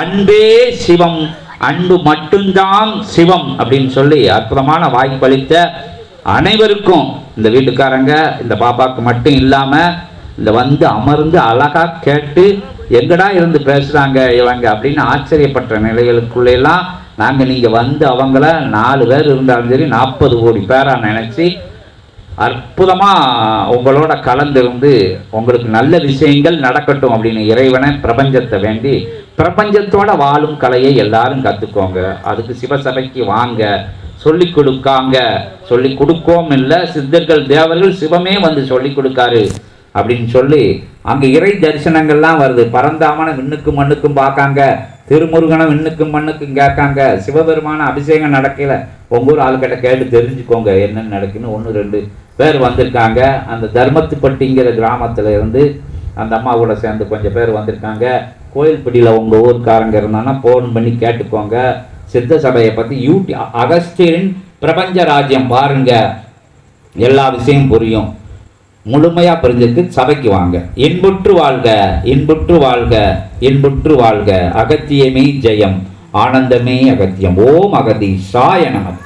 அன்பே சிவம், அன்பு மட்டும்தான் சிவம் அப்படின்னு சொல்லி அற்புதமான வாய்ப்பளித்த அனைவருக்கும், இந்த வீட்டுக்காரங்க இந்த பாப்பாவுக்கு மட்டும் இல்லாம இந்த வந்து அமர்ந்து அழகா கேட்டு எங்கடா இருந்து பேசுறாங்க இவங்க அப்படின்னு ஆச்சரியப்பட்ட நிலைகளுக்குள்ளெல்லாம் நாங்கள் நீங்க வந்து அவங்கள 4 பேர் இருந்தாலும் சரி 40 கோடி பேரா நினைச்சு அற்புதமா உங்களோட கலந்திருந்து உங்களுக்கு நல்ல விஷயங்கள் நடக்கட்டும் அப்படின்னு இறைவனை பிரபஞ்சத்தை வேண்டி, பிரபஞ்சத்தோட வாழும் கலையை எல்லாரும் கத்துக்கோங்க. அதுக்கு சிவசபைக்கு வாங்க, சொல்லி கொடுக்காங்க, சொல்லி கொடுக்கோம் இல்லை, சித்தர்கள் தேவர்கள் சிவமே வந்து சொல்லி கொடுக்காரு அப்படின்னு சொல்லி அங்க இறை தரிசனங்கள்லாம் வருது. பரந்தாமன விண்ணுக்கும் மண்ணுக்கும் பார்க்காங்க, திருமுருகனை விண்ணுக்கும் மண்ணுக்கும் கேட்காங்க, சிவபெருமான அபிஷேகம் நடக்கல உங்க ஊர் ஆளுக்கிட்ட கேட்டு தெரிஞ்சுக்கோங்க என்னன்னு நடக்குன்னு 1-2 பேர் வந்திருக்காங்க. அந்த தர்மத்துப்பட்டிங்கிற கிராமத்துல இருந்து அந்த அம்மா கூட சேர்ந்து கொஞ்சம் பேர் வந்திருக்காங்க. கோயில்பட்டியில் உங்க ஊருக்காரங்க இருந்தாங்கன்னா ஃபோன் பண்ணி கேட்டுக்கோங்க. சித்த சபையை பத்தி அகஸ்தியரின் பிரபஞ்ச ராஜ்யம் பாருங்க, எல்லா விஷயம் புரியும். முழுமையா புரிஞ்சுக்கு சபைக்கு வாங்க. இன்புற்று வாழ்க, இன்புற்று வாழ்க, இன்புற்று வாழ்க. அகத்தியமே ஜெயம், ஆனந்தமே அகத்தியம். ஓம் அகதீஷாய நமः.